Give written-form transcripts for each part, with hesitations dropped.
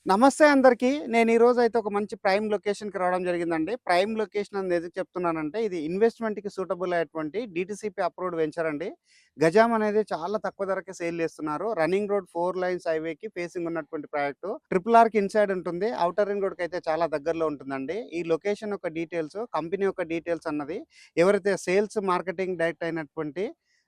నమస్తే అందరికీ. నేను ఈరోజైతే ఒక మంచి ప్రైమ్ లొకేషన్‌కి రావడం జరిగిందండి. ప్రైమ్ లొకేషన్ అని ఎందుకు చెప్తున్నానంటే, ఇది ఇన్వెస్ట్‌మెంట్‌కి సూటబుల్ అయ్యేటువంటి డీటీసీపీ అప్రూవ్డ్ వెంచర్ అండి. గజాం అనేది చాలా తక్కువ ధరకే సేల్ చేస్తున్నారు. రన్నింగ్ రోడ్ 4 లైన్స్ హైవేకి ఫేసింగ్ ఉన్నటువంటి ప్రాజెక్టు. ట్రిపుల్ ఆర్‌కి ఇన్‌సైడ్ ఉంటుంది. ఔటర్ రింగ్ రోడ్‌కైతే చాలా దగ్గరలో ఉంటుందండి. ఈ లొకేషన్ యొక్క డీటెయిల్స్, కంపెనీ యొక్క డీటెయిల్స్ అన్నది ఎవరైతే సేల్స్ మార్కెటింగ్ డైరెక్టర్ అయినటువంటి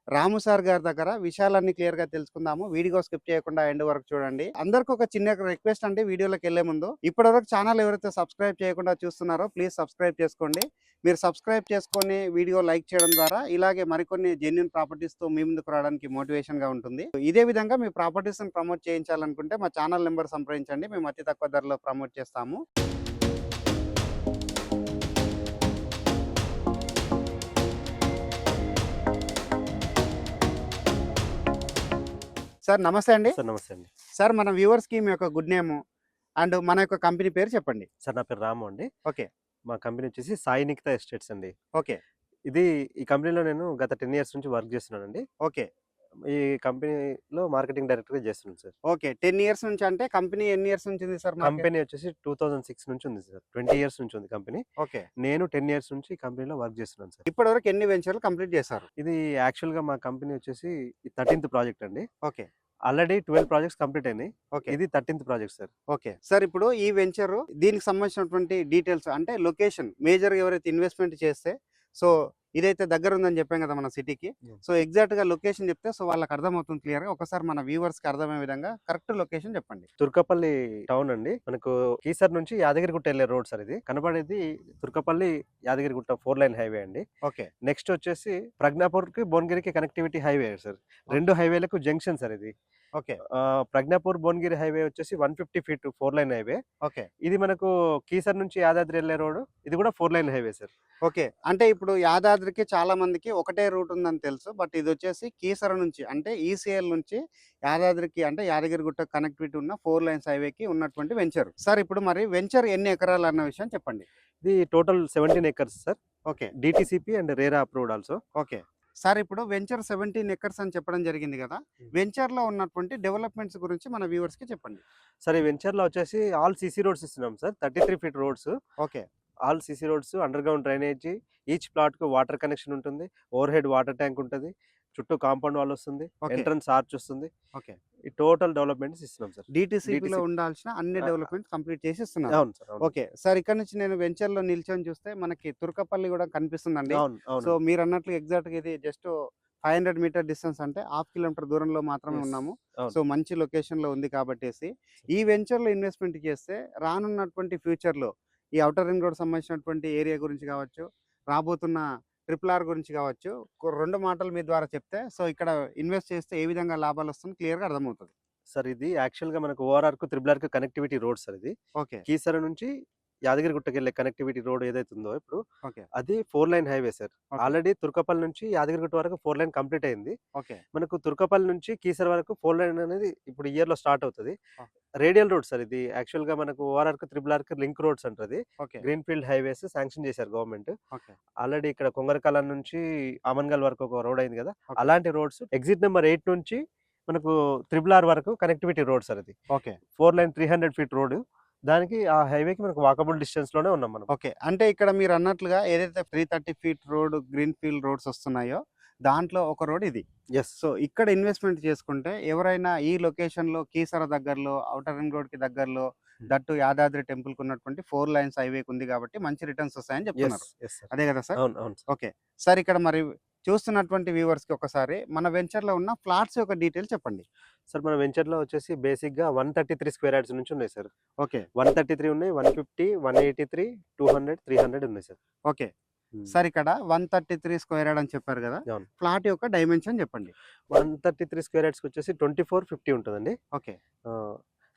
రాము సార్ గారి దగ్గర విషయాలన్నీ క్లియర్‌గా తెలుసుకుందాము. వీడియో స్కిప్ చేయకుండా ఎండ్ వరకు చూడండి. అందరికి ఒక చిన్న రిక్వెస్ట్ అండి వీడియోలోకెళ్ళే ముందు. ఇప్పటివరకు ఛానల్ ఎవరైతే సబ్స్క్రైబ్ చేయకుండా చూస్తున్నారో ప్లీజ్ సబ్స్క్రైబ్ చేసుకోండి. మీరు సబ్స్క్రైబ్ చేసుకొని వీడియో లైక్ చేయడం ద్వారా ఇలాగే మరికొన్ని జెన్యూన్ ప్రాపర్టీస్‌తో మీ ముందుకు రావడానికి మోటివేషన్‌గా ఉంటుంది. ఇదే విధంగా మీ ప్రాపర్టీస్‌ని ప్రమోట్ చేయించాలనుకుంటే మా ఛానల్ నంబర్ సంప్రదించండి. మేము అతి తక్కువ ధరలో ప్రమోట్ చేస్తాము. సార్ నమస్తే అండి. సార్ నమస్తే అండి. సార్ మన వ్యూవర్స్‌కి మీ యొక్క గుడ్ నేము అండ్ మన యొక్క కంపెనీ పేరు చెప్పండి. సార్ నా పేరు రాము అండి. ఓకే. మా కంపెనీ వచ్చేసి సాయి నిఖిత ఎస్టేట్స్ అండి. ఓకే. ఈ కంపెనీలో నేను గత 10 ఇయర్స్ నుంచి వర్క్ చేస్తున్నానండి. ఓకే. ఈ కంపెనీలో మార్కెటింగ్ డైరెక్టర్‌గా చేస్తున్నాను సార్. ఓకే. 10 ఇయర్స్ నుంచి అంటే కంపెనీ ఎన్ని ఇయర్స్ నుంచి ఉంది సార్ మార్కెట్? కంపెనీ వచ్చేసి 2006 నుంచి ఉంది సార్. 20 ఇయర్స్ నుంచి ఉంది కంపెనీ. ఓకే. నేను 10 ఇయర్స్ నుంచి ఈ కంపెనీలో వర్క్ చేస్తున్నాను సార్. ఇప్పటివరకు ఎన్ని వెంచర్‌లు కంప్లీట్ చేశారు? ఇది యాక్చువల్‌గా మా కంపెనీ వచ్చేసి 13థ్ ప్రాజెక్ట్ అండి. ఓకే. ఆల్రెడీ 12 ప్రాజెక్ట్స్ కంప్లీట్ అయినాయి. ఓకే. ఇది 13థ్ ప్రాజెక్ట్ సార్. ఓకే. సార్ ఇప్పుడు ఈ వెంచర్ దీనికి సంబంధించినటువంటి డీటెయిల్స్ అంటే లొకేషన్ మేజర్‌గా ఎవరైతే ఇన్వెస్ట్‌మెంట్ చేస్తే సో ఇదైతే దగ్గర ఉందని చెప్పాం కదా మన సిటీకి. సో ఎగ్జాక్ట్‌గా లొకేషన్ చెప్తే సో వాళ్ళకి అర్థమవుతుంది క్లియర్‌గా. ఒకసారి మన వ్యూవర్స్‌కి అర్థమయ్యే విధంగా కరెక్ట్ లొకేషన్ చెప్పండి. తుర్కపల్లి టౌన్ అండి. మనకు కీసర్ నుంచి యాదగిరిగుట్ట వెళ్ళే రోడ్ సార్ ఇది. కనపడేది తుర్కపల్లి యాదగిరిగుట్ట 4 లైన్ హైవే అండి. ఓకే. నెక్స్ట్ వచ్చేసి ప్రజ్ఞాపూర్‌కి, భువనగిరికి కనెక్టివిటీ హైవే సార్. 2 హైవేలకు జంక్షన్ సార్ ఇది. ఓకే. ప్రజ్ఞాపూర్ భువనగిరి హైవే వచ్చేసి 150 ఫీట్ 4 లైన్ హైవే. ఓకే. ఇది మనకు కీసర్ నుంచి యాదాద్రి వెళ్ళే రోడ్. ఇది కూడా 4 లైన్ హైవే సార్. ఓకే. అంటే ఇప్పుడు యాదాద్రికి చాలా మందికి ఒకటే రూట్ ఉందని తెలుసు. బట్ ఇదొచ్చేసి కీసర నుంచి అంటే ఈసీఎల్ నుంచి యాదాద్రికి అంటే యాదగిరిగుట్ట కనెక్టివిటీ ఉన్న 4 లైన్స్ హైవేకి ఉన్నటువంటి వెంచర్. సార్ ఇప్పుడు మరి వెంచర్ ఎన్ని ఎకరాలు అన్న విషయం చెప్పండి. ఇది total 17 acres sir. Okay. DTCP and RERA approved also. Okay. Sir ఇప్పుడు వెంచర్ 17 ఎకర్స్ అని చెప్పడం జరిగింది కదా! వెంచర్‌లో ఉన్నటువంటి డెవలప్‌మెంట్స్ గురించి మన వ్యూవర్స్‌కి చెప్పండి. సార్ ఈ వెంచర్‌లో వచ్చేసి ఆల్ సీసీ రోడ్స్ ఇస్తున్నాం sir. 33 feet roads. Okay. All CC roads, underground drainage, each ప్లాట్‌కు వాటర్ కనెక్షన్ ఉంటుంది. ఓవర్ హెడ్ వాటర్ ట్యాంక్ ఉంటది. చుట్టూ కాంపౌండ్ వాల్ వస్తుంది. ఓకే. ఎంట్రన్స్ ఆర్చ్ వస్తుంది. ఓకే. ఈ టోటల్ డెవలప్‌మెంట్స్ ఇస్తున్నాం సార్. డీటీసీపీలో ఉండాల్సిన అన్ని ఆ! డెవలప్‌మెంట్స్ కంప్లీట్ చేసి ఇస్తున్నారు. అవును సార్. అవును. ఓకే. సార్ ఇక్కడ నుంచి నేను వెంచర్‌లో నిల్చొని చూస్తే మనకి తుర్కపల్లి కూడా కనిపిస్తుందండి. అవును. సో అవును. మీరన్నట్లు ఎగ్జాక్ట్‌గా ఇది జస్ట్ 500 మీటర్ డిస్టెన్స్ అంటే హాఫ్ కిలోమీటర్ దూరంలో మాత్రమే యెస్. ఉన్నాము. అవును. సో మంచి లొకేషన్‌లో ఉంది కాబట్టేసి ఈ వెంచర్‌లో ఇన్వెస్ట్‌మెంట్ చేస్తే రానున్నటువంటి ఫ్యూచర్‌లో ఈ ఔటర్ రింగ్ రోడ్ సంబంధించినటువంటి ఏరియా గురించి కావచ్చు, రాబోతున్న ట్రిపుల్ ఆర్ గురించి కావచ్చు, 2 మాటలు మీ ద్వారా చెప్తే సో ఇక్కడ ఇన్వెస్ట్ చేస్తే ఏ విధంగా లాభాలొస్తుంది క్లియర్‌గా అర్థమవుతది. సార్ ఇది యాక్చువల్‌గా మనకు ఓఆర్ఆర్‌కు, త్రిబుల్ ఆర్‌కు కనెక్టివిటీ రోడ్ సార్ ఇది. ఓకే. కీసర నుంచి యాదగిరిగుట్టకెళ్ళే కనెక్టివిటీ రోడ్ ఏదైతే ఉందో ఇప్పుడు ఓకే. అది 4 line highway sir. Okay. Already Turkapalli నుంచి యాదగిరిగుట్ట వరకు 4 లైన్ కంప్లీట్ అయింది. ఓకే. మనకు తుర్కపల్లి నుంచి కీసర వరకు 4 లైన్ అనేది ఇప్పుడు ఈ ఇయర్‌లో స్టార్ట్ అవుతది. ఆ! రేడియల్ రోడ్ సార్ ఇది. యాక్చువల్‌గా మనకు ఓఆర్ఆర్‌కి, త్రిబుల్ ఆర్‌కి లింక్ రోడ్స్ అంటది. ఓకే. గ్రీన్‌ఫీల్డ్ హైవేస్ శాంక్షన్ చేశారు గవర్నమెంట్. ఓకే. ఆల్రెడీ ఇక్కడ కొంగరకాలం నుంచి ఆమన్గల్ వరకు ఒక రోడ్ అయింది కదా! ఓకే. అలాంటి రోడ్స్ ఎగ్జిట్ నంబర్ 8 నుంచి మనకు త్రిబుల్ ఆర్ వరకు కనెక్టివిటీ రోడ్ సార్ అది. ఓకే. 4 line 300 feet road. దానికి ఆ హైవేకి మనకు వాకబుల్ డిస్టెన్స్‌లోనే ఉన్నాం మనం. ఓకే. అంటే ఇక్కడ మీరన్నట్లుగా ఏదైతే 330 ఫీట్ రోడ్ గ్రీన్‌ఫీల్డ్ రోడ్స్ వస్తున్నాయో, దాంట్లో ఒక రోడ్ ఇది. యెస్. సో ఇక్కడ ఇన్వెస్ట్‌మెంట్ చేసుకుంటే ఎవరైనా ఈ లొకేషన్‌లో కీసర దగ్గరలో, ఔటర్ రింగ్ రోడ్‌కి దగ్గరలో దట్టు యాదాద్రి టెంపుల్‌కి ఉన్నటువంటి 4 లైన్స్ హైవేకి ఉంది కాబట్టి మంచి రిటర్న్స్ వస్తాయని యెస్. చెప్తున్నారు. Yes sir. అదే కదా సార్? అవును. అవును సార్. ఓకే. సార్ ఇక్కడ మరి చూస్తున్నటువంటి వ్యూవర్స్‌కి ఒకసారి మన వెంచర్‌లో ఉన్న ఫ్లాట్స్ యొక్క డీటెయిల్స్ చెప్పండి. సార్ మన వెంచర్‌లో వచ్చేసి బేసిక్‌గా 133 స్క్వేర్ యార్డ్స్ నుంచి ఉన్నాయి సార్. ఓకే. 133 ఉన్నాయి, 150, 183, 200, 300 ఉన్నాయి సార్. ఓకే. హ్మ్. సార్ ఇక్కడ 133 స్క్వేర్ యార్డ్ అని చెప్పారు కదా! అవును. ఫ్లాట్ యొక్క డైమెన్షన్ చెప్పండి. 133 స్క్వేర్ యార్డ్స్‌కి వచ్చేసి 24, 50 ఉంటదండి. ఓకే.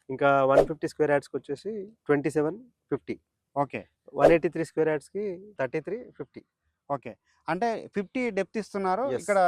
ఇంకా 150 స్క్వేర్ యార్డ్స్‌కి వచ్చేసి 27, 50. ఓకే. 183 స్క్వేర్ యార్డ్స్‌కి 33, 50. ఓకే. అంటే 50 డెప్త్ ఇస్తున్నారు. యెస్. ఇక్కడ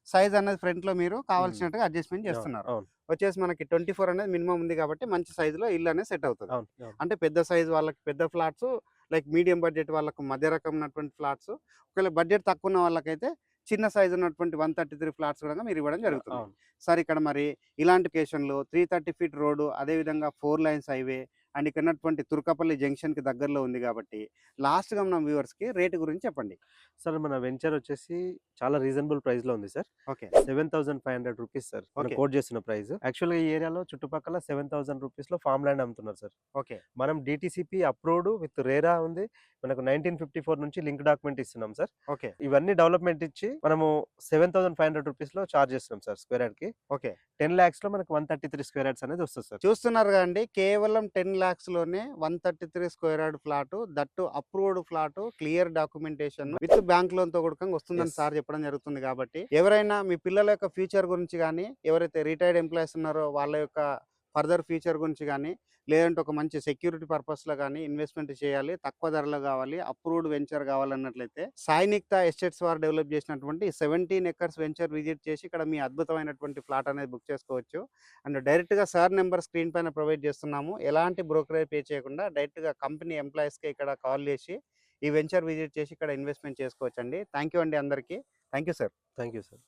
సైజ్ అనేది ఫ్రంట్‌లో మీరు హ్మ్. కావాల్సినట్టుగా అడ్జస్ట్‌మెంట్ అవును. చేస్తున్నారు. అవును. వచ్చేసి మనకి 24 అనేది మినిమమ్ ఉంది కాబట్టి మంచి సైజ్‌లో ఇల్లు అనేది సెట్ అవుతది. అవును. అవును. అంటే పెద్ద సైజ్ వాళ్ళకి పెద్ద ఫ్లాట్స్, లైక్ మీడియం బడ్జెట్ వాళ్ళకు మధ్య రకం ఉన్నటువంటి ఫ్లాట్స్, ఒకవేళ బడ్జెట్ తక్కువ ఉన్న వాళ్ళకైతే చిన్న సైజ్ ఉన్నటువంటి 133 ఫ్లాట్స్ కూడా మీరు ఇవ్వడం జరుగుతుంది. అవును. సార్ ఇక్కడ మరి ఇలాంటి లొకేషన్‌లో 330 ఫీట్ రోడ్ అదేవిధంగా 4 లైన్స్ హైవే అండ్ ఇక్కడ ఉన్నటువంటి తుర్కపల్లి జంక్షన్‌కి దగ్గరలో ఉంది కాబట్టి లాస్ట్‌గా మన వ్యూవర్స్‌కి రేట్ గురించి చెప్పండి. సార్ మన వెంచర్ వచ్చేసి చాలా రీజనబుల్ ప్రైస్‌లో ఉంది సార్. ఓకే. 7,500 rupees sir. మనం ఓకే. కోట్ చేస్తున్న ప్రైస్. యాక్చువల్‌గా ఈ ఏరియాలో చుట్టుపక్కల 7,000 రూపీస్‌లో ఫార్మ్ ల్యాండ్ అమ్ముతున్నారు సార్. ఓకే. మనం డీటీసీపీ అప్రూవ్డ్ విత్ రేరా ఉంది. మనకు 1954 నుంచి లింక్ డాక్యుమెంట్ ఇస్తున్నాం సార్. ఓకే. ఇవన్నీ డెవలప్‌మెంట్ ఇచ్చి మనము 7,500 రూపీస్‌లో చార్జ్ చేస్తున్నాం సార్ స్క్వేర్ యార్డ్‌కి. ఓకే. 10 లాక్స్‌లో మనకు 133 స్క్వేర్ యార్డ్స్ అనేది వస్తది సార్. చూస్తున్నారు కదండీ! కేవలం 10 లాక్స్‌లోనే 133 square yard flat, that approved flat, clear documentation with bank లోన్‌తో కూడకంగా వస్తుందని యెస్. సార్ చెప్పడం జరుగుతుంది కాబట్టి, ఎవరైనా మీ పిల్లల యొక్క ఫ్యూచర్ గురించి గానీ, ఎవరైతే రిటైర్డ్ ఎంప్లాయీస్ ఉన్నారో వాళ్ళ యొక్క ఫర్దర్ ఫ్యూచర్ గురించి గానీ, లేదంటే ఒక మంచి సెక్యూరిటీ పర్పస్‌లో గానీ ఇన్వెస్ట్‌మెంట్ చేయాలి, తక్కువ ధరలో గావాలి, అప్రూవ్డ్ వెంచర్ కావాలన్నట్లయితే సాయినిక్త ఎస్టేట్స్ వారు డెవలప్ చేసినటువంటి 17 ఎకర్స్ వెంచర్ విజిట్ చేసి ఇక్కడ మీ అద్భుతమైనటువంటి ఫ్లాట్ అనేది బుక్ చేసుకోవచ్చు. అండ్ డైరెక్ట్‌గా సార్ నెంబర్ స్క్రీన్ పైన ప్రొవైడ్ చేస్తున్నాము. ఎలాంటి బ్రోకరేజ్ పే చేయకుండా డైరెక్ట్‌గా కంపెనీ ఎంప్లాయీస్‌కే ఇక్కడ కాల్ చేసి ఈ వెంచర్ విజిట్ చేసి ఇక్కడ ఇన్వెస్ట్‌మెంట్ చేసుకోవచ్చండి. థాంక్ యూ అండి అందరికీ. Thank you sir. Thank you sir.